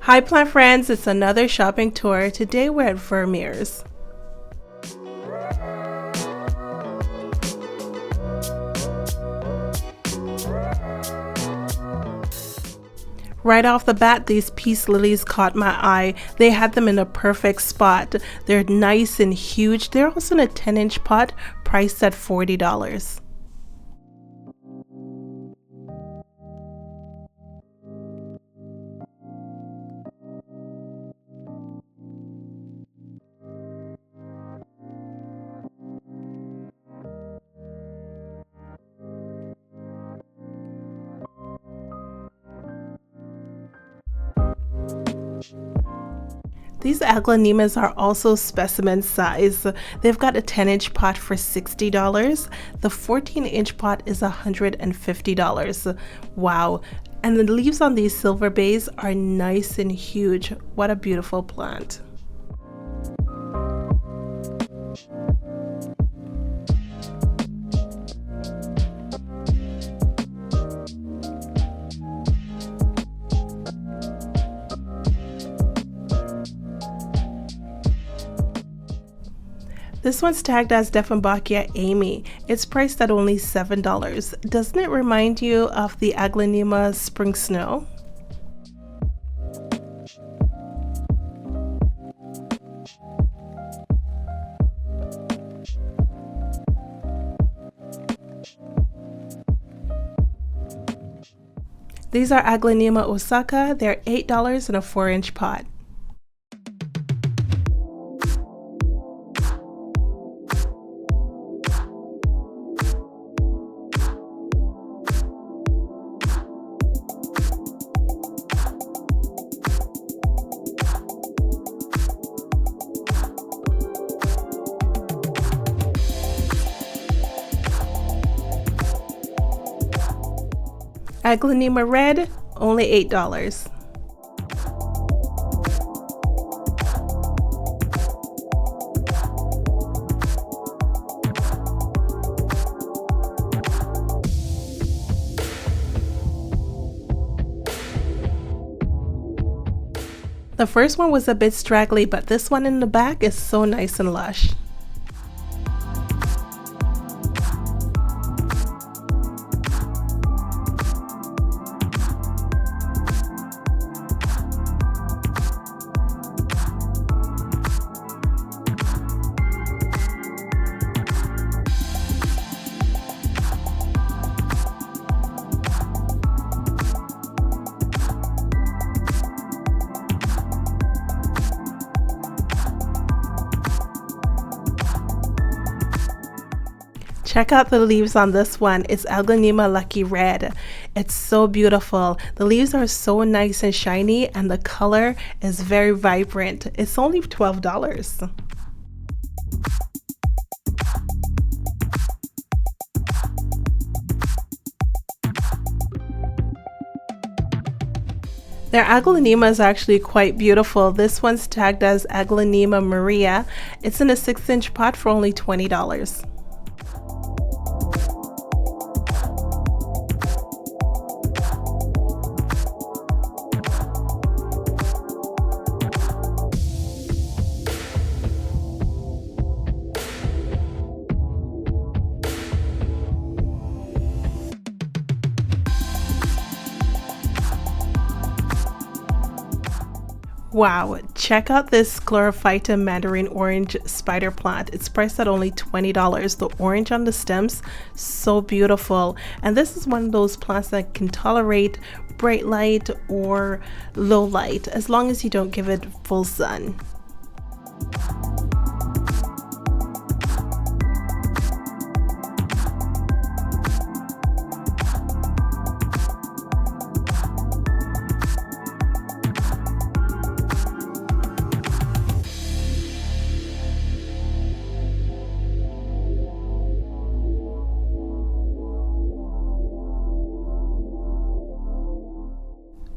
Hi plant friends, it's another shopping tour. Today we're at Vermeer's. Right off the bat, these peace lilies caught my eye. They had them in a perfect spot. They're nice and huge. They're also in a 10-inch pot, priced at $40. These aglaonemas are also specimen size. They've got a 10-inch pot for $60. The 14-inch pot is $150. Wow. And the leaves on these silver bays are nice and huge. What a beautiful plant. This one's tagged as Dieffenbachia Amy. It's priced at only $7. Doesn't it remind you of the aglaonema spring snow? These are aglaonema Osaka. They're $8 in a 4-inch pot. Aglaonema red, only $8. The first one was a bit straggly, but this one in the back is so nice and lush. Check out the leaves on this one. It's Aglaonema Lucky Red. It's so beautiful. The leaves are so nice and shiny and the color is very vibrant. It's only $12. Their aglaonema is actually quite beautiful. This one's tagged as Aglaonema Maria. It's in a 6-inch pot for only $20. Wow, check out this Chlorophyta mandarin orange spider plant. It's priced at only $20. The orange on the stems, so beautiful. And this is one of those plants that can tolerate bright light or low light, as long as you don't give it full sun.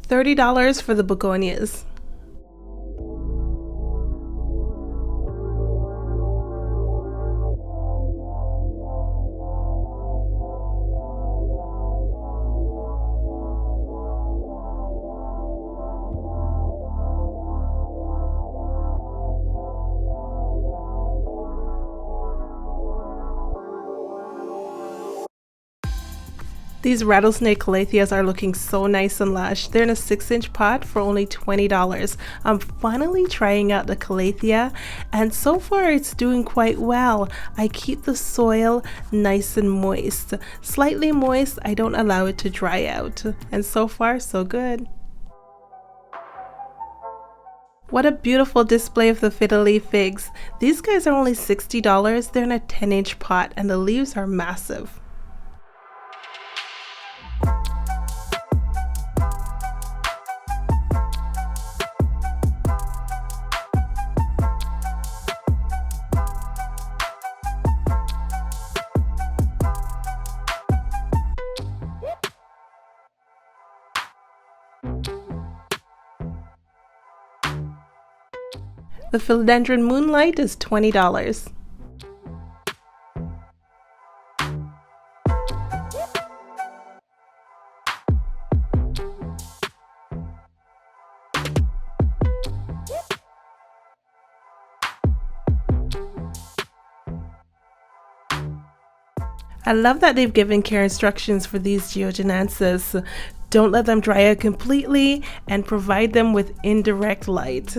$30 for the begonias. These rattlesnake calatheas are looking so nice and lush. They're in a 6-inch pot for only $20. I'm finally trying out the calathea, and so far it's doing quite well. I keep the soil nice and moist. Slightly moist, I don't allow it to dry out. And so far, so good. What a beautiful display of the fiddle leaf figs. These guys are only $60. They're in a 10-inch pot and the leaves are massive. The Philodendron Moonlight is $20. I love that they've given care instructions for these georgianenses. Don't let them dry out completely and provide them with indirect light.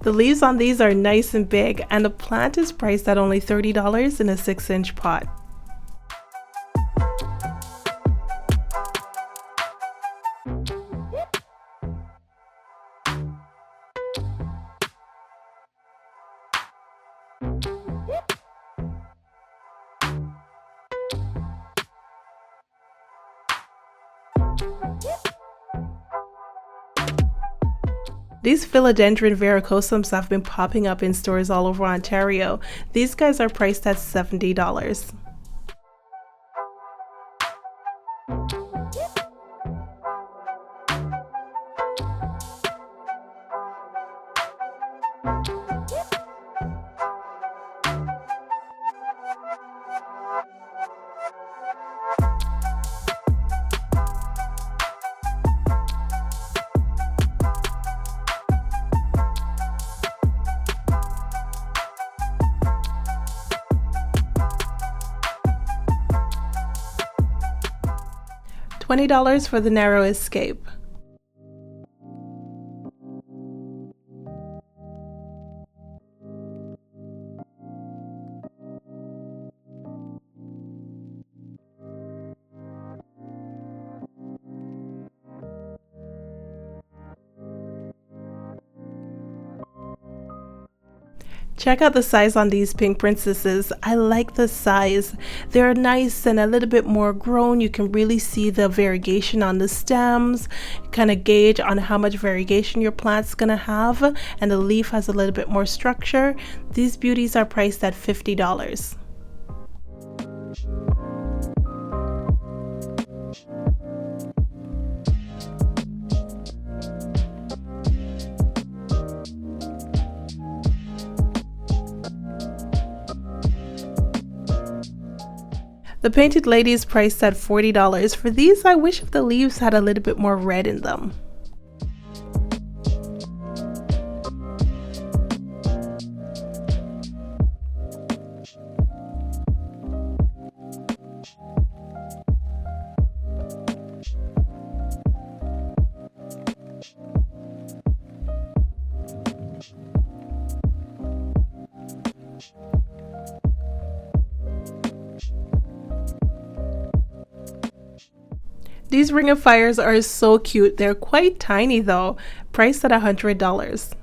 The leaves on these are nice and big, and the plant is priced at only $30 in a 6-inch pot. These Philodendron varicosums have been popping up in stores all over Ontario. These guys are priced at $70. $20 for the narrow escape. Check out the size on these pink princesses. I like the size. They're nice and a little bit more grown. You can really see the variegation on the stems, kind of gauge on how much variegation your plant's gonna have, and the leaf has a little bit more structure. These beauties are priced at $50. The painted lady is priced at $40. For these, I wish if the leaves had a little bit more red in them. These ring of fires are so cute. They're quite tiny though, priced at $100.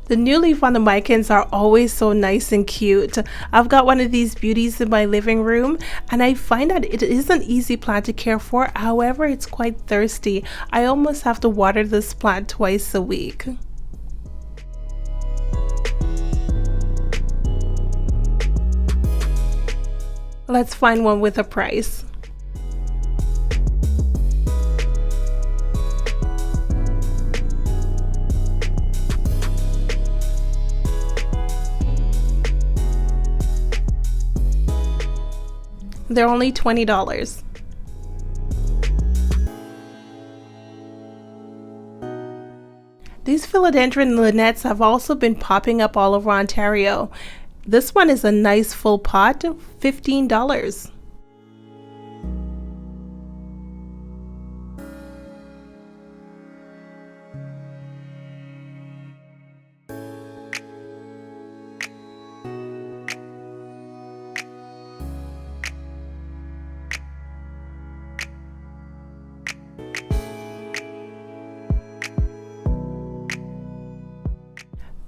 The new leaf on the Micans are always so nice and cute. I've got one of these beauties in my living room, and I find that it is an easy plant to care for. However, it's quite thirsty. I almost have to water this plant twice a week. Let's find one with a price. They're only $20. These philodendron linettes have also been popping up all over Ontario. This one is a nice full pot, $15.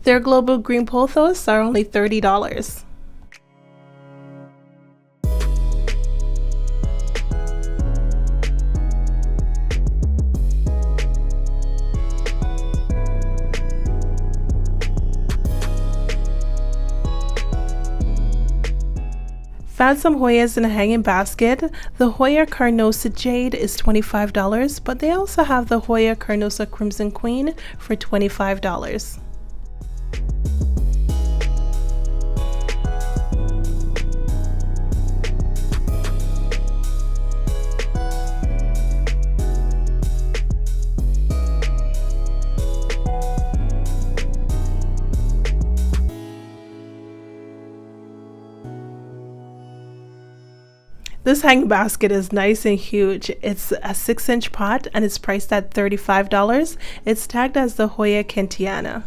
Their global green pothos are only $30. Found some Hoyas in a hanging basket. The Hoya Carnosa Jade is $25, but they also have the Hoya Carnosa Crimson Queen for $25. This hanging basket is nice and huge. It's a 6-inch pot and it's priced at $35. It's tagged as the Hoya Kentiana.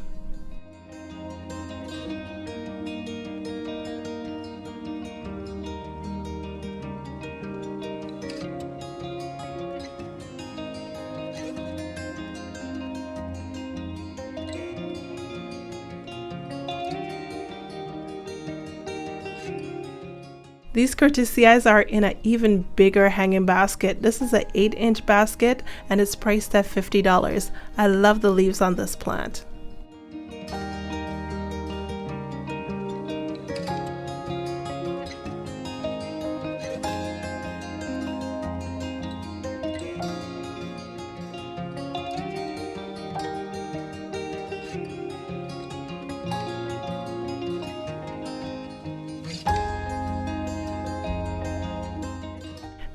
These Cacti's are in an even bigger hanging basket. This is an 8-inch basket and it's priced at $50. I love the leaves on this plant.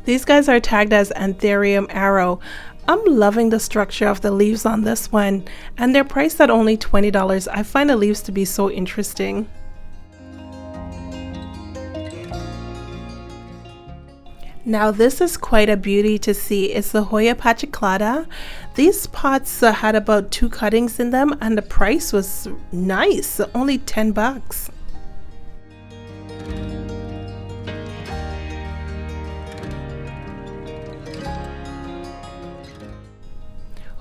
These guys are tagged as Anthurium Arrow. I'm loving the structure of the leaves on this one, and they're priced at only $20. I find the leaves to be so interesting. Now this is quite a beauty to see. It's the Hoya Pachiclata. These pots had about 2 cuttings in them and the price was nice, only $10.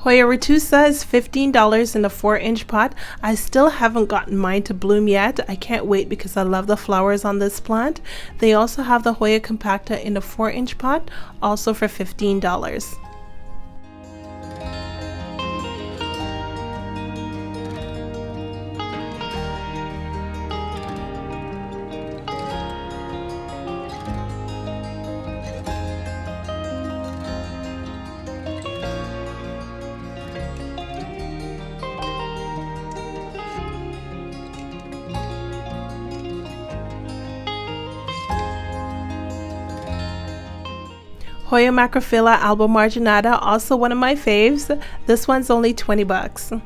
Hoya retusa is $15 in a 4-inch pot. I still haven't gotten mine to bloom yet. I can't wait because I love the flowers on this plant. They also have the Hoya compacta in a 4-inch pot, also for $15. Hoya Macrophylla albomarginata, also one of my faves. This one's only $20.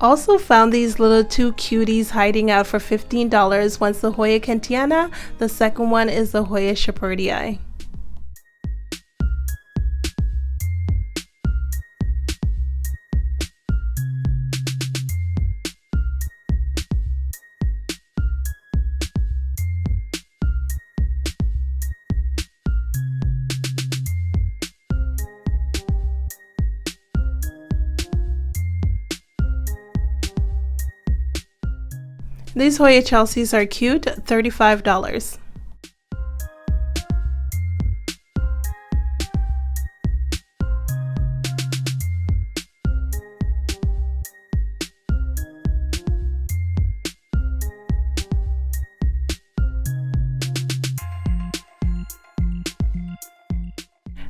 Also found these little 2 cuties hiding out for $15. One's the Hoya Kentiana, the second one is the Hoya Shepherdii. These Hoya Chelseas are cute, $35.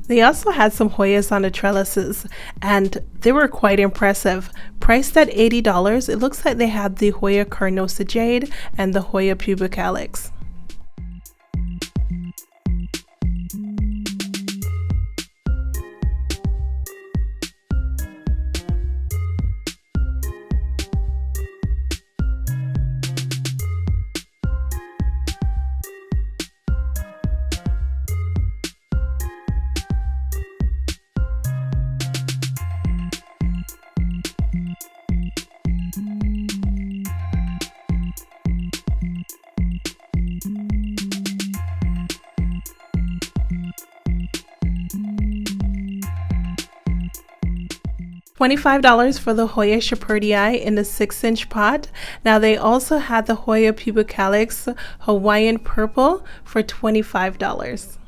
They also had some Hoyas on the trellises, and they were quite impressive. Priced at $80, it looks like they had the Hoya carnosa jade and the Hoya pubicalis. $25 for the Hoya shepherdii in the 6-inch pot. Now they also had the Hoya pubicalis Hawaiian purple for $25.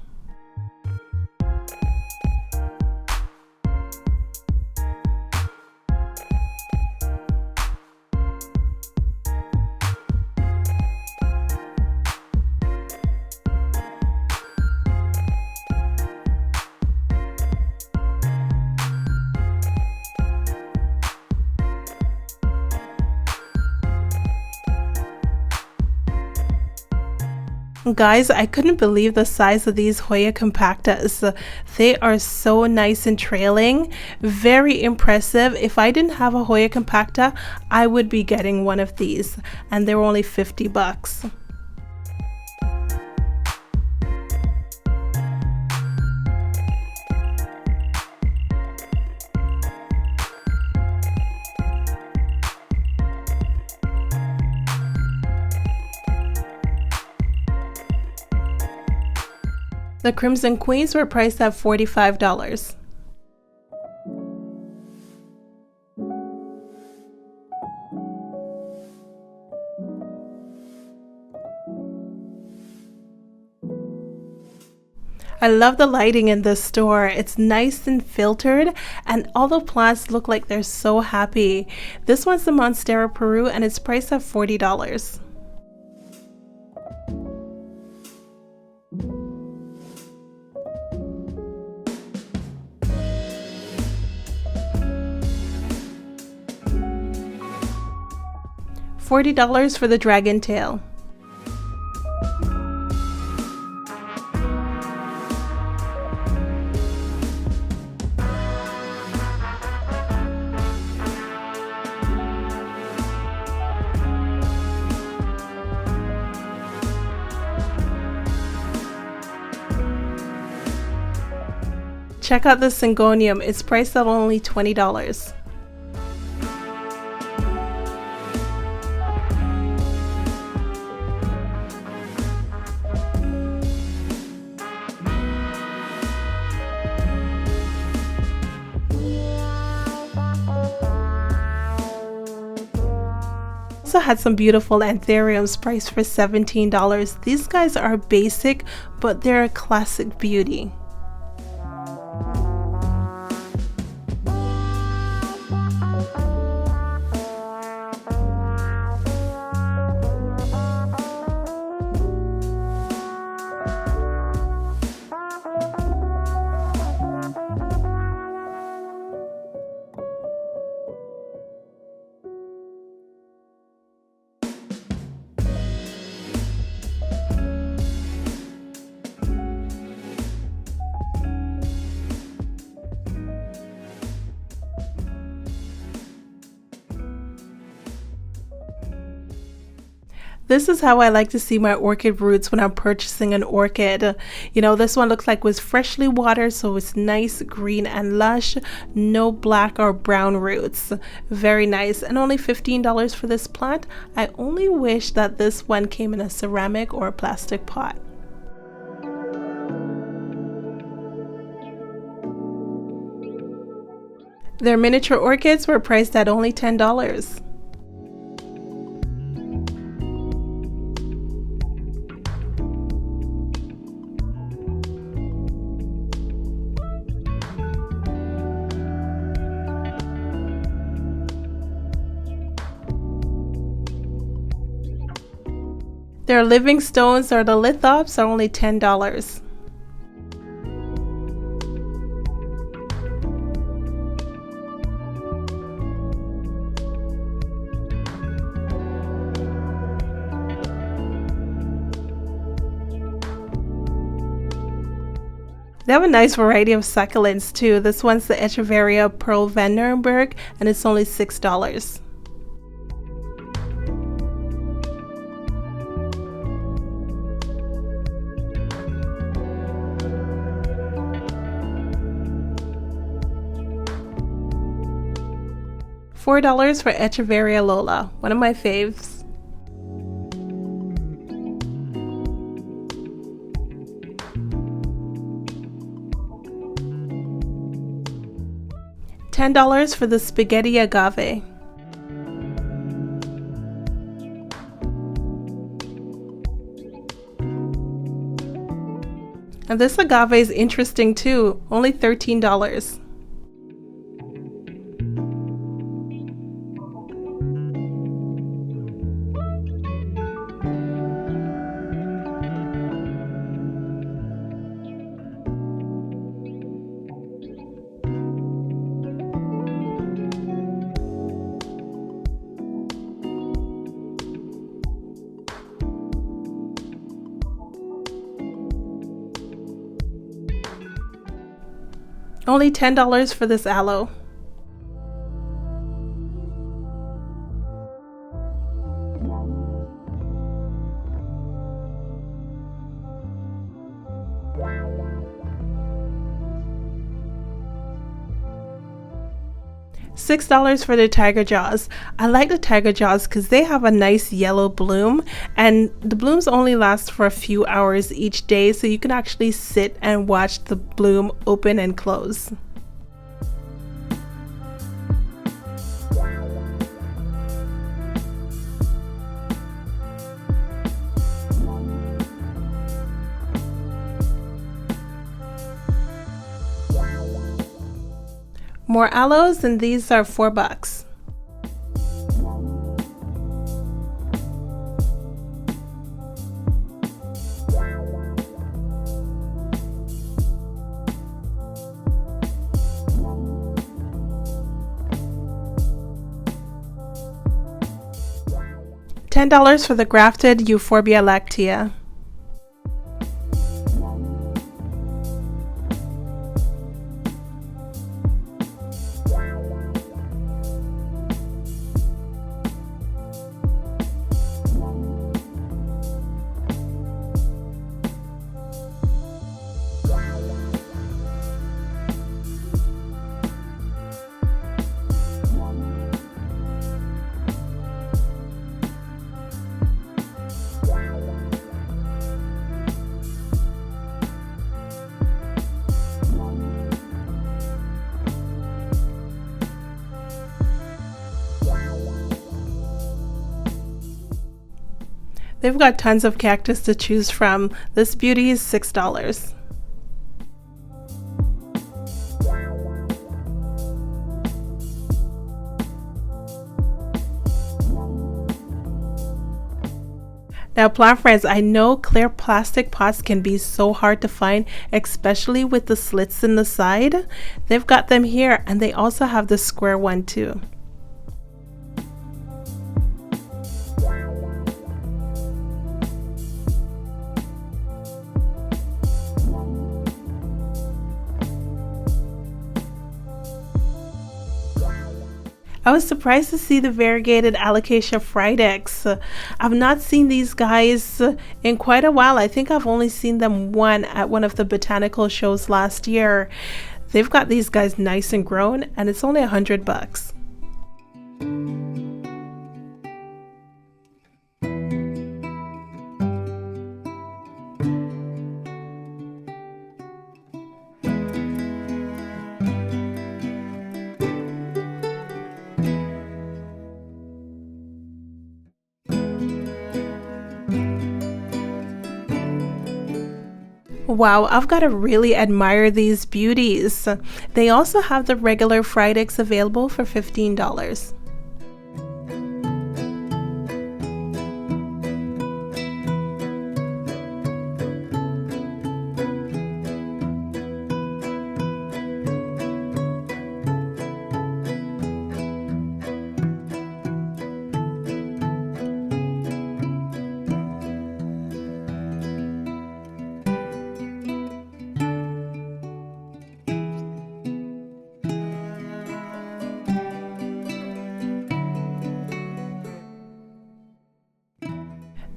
Guys, I couldn't believe the size of these Hoya compactas. They are so nice and trailing, very impressive. If I didn't have a Hoya compacta, I would be getting one of these, and they were only 50 bucks. The Crimson Queens were priced at $45. I love the lighting in this store. It's nice and filtered, and all the plants look like they're so happy. This one's the Monstera Peru, and it's priced at $40. $40 for the Dragon Tail. Check out the syngonium. It's priced at only $20. Also had some beautiful anthuriums priced for $17. These guys are basic, but they're a classic beauty. This is how I like to see my orchid roots when I'm purchasing an orchid. You know, this one looks like it was freshly watered, so it's nice, green and lush. No black or brown roots. Very nice, and only $15 for this plant. I only wish that this one came in a ceramic or a plastic pot. Their miniature orchids were priced at only $10. Their living stones or the lithops are only $10. They have a nice variety of succulents too. This one's the Echeveria Pearl Vandenberg, and it's only $6. $4 for Echeveria Lola, one of my faves. $10 for the Spaghetti Agave. And this agave is interesting too, only $13. Only $10 for this aloe. $6 for the tiger jaws. I like the tiger jaws because they have a nice yellow bloom, and the blooms only last for a few hours each day, so you can actually sit and watch the bloom open and close. More aloes, and these are $4. $10 for the grafted Euphorbia lactea. They've got tons of cactus to choose from. This beauty is $6. Now, plant friends, I know clear plastic pots can be so hard to find, especially with the slits in the side. They've got them here, and they also have the square one too. I was surprised to see the variegated Alocasia Fridex. I've not seen these guys in quite a while. I think I've only seen them at one of the botanical shows last year. They've got these guys nice and grown, and it's only $100. Wow, I've got to really admire these beauties. They also have the regular Fridex available for $15.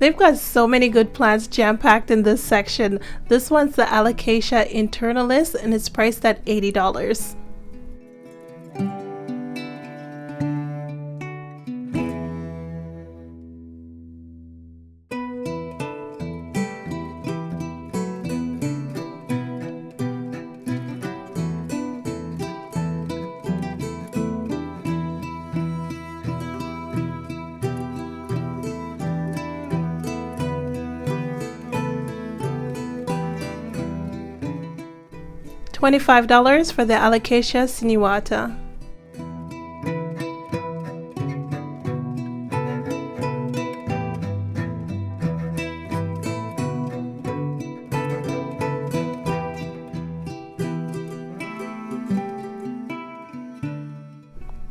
They've got so many good plants jam-packed in this section. This one's the Alocasia internalis and it's priced at $80. $25 for the Alocasia sinuata.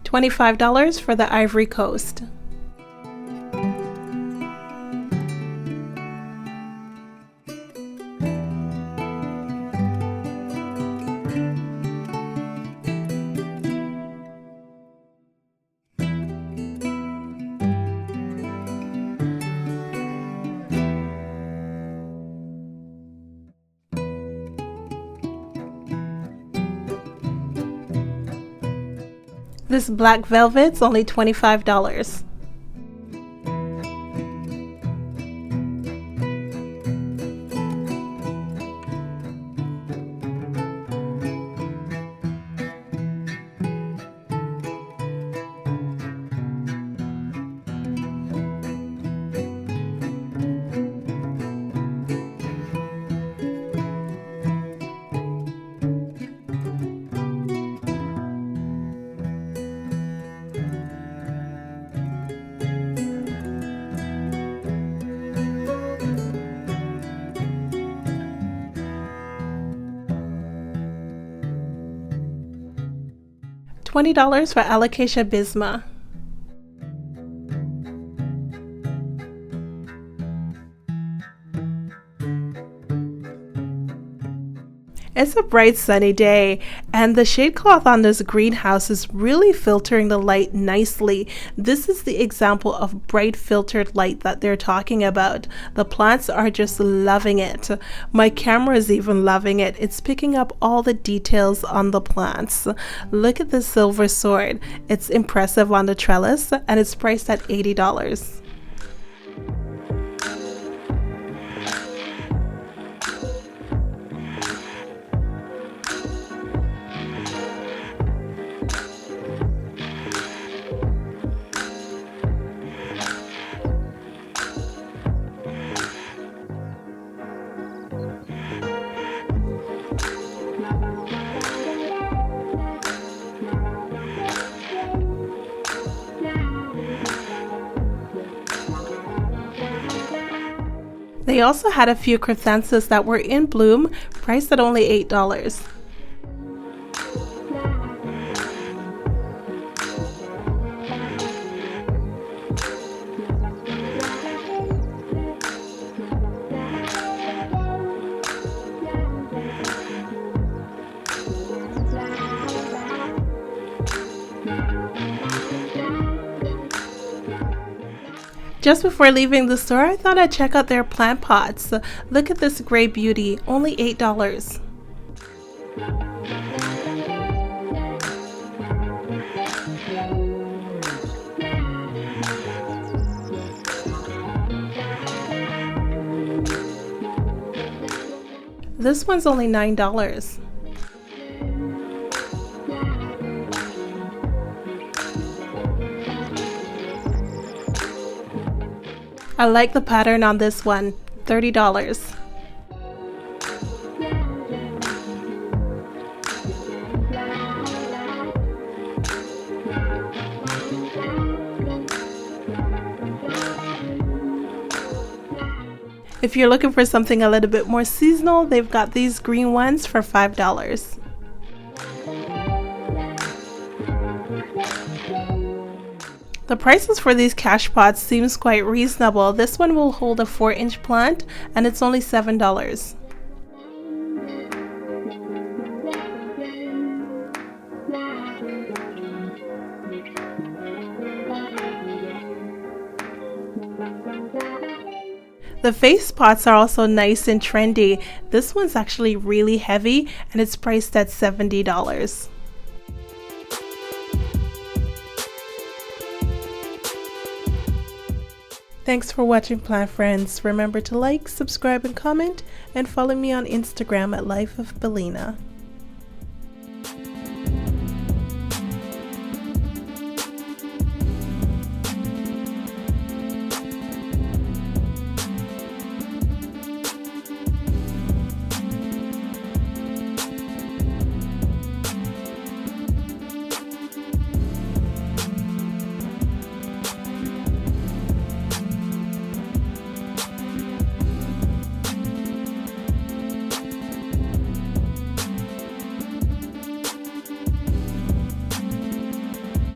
$25 for the Ivory Coast. This black velvet's only $25. $20 for Alocasia bisma. It's a bright sunny day and the shade cloth on this greenhouse is really filtering the light nicely. This is the example of bright filtered light that they're talking about. The plants are just loving it. My camera is even loving it. It's picking up all the details on the plants. Look at this silver sword. It's impressive on the trellis and it's priced at $80. They also had a few chrysanthemums that were in bloom, priced at only $8. Just before leaving the store, I thought I'd check out their plant pots. Look at this gray beauty, only $8. This one's only $9. I like the pattern on this one, $30. If you're looking for something a little bit more seasonal, they've got these green ones for $5. The prices for these cash pots seems quite reasonable. This one will hold a 4-inch plant and it's only $7. The face pots are also nice and trendy. This one's actually really heavy and it's priced at $70. Thanks for watching, plant friends. Remember to like, subscribe, and comment, and follow me on Instagram at Life of Bellina.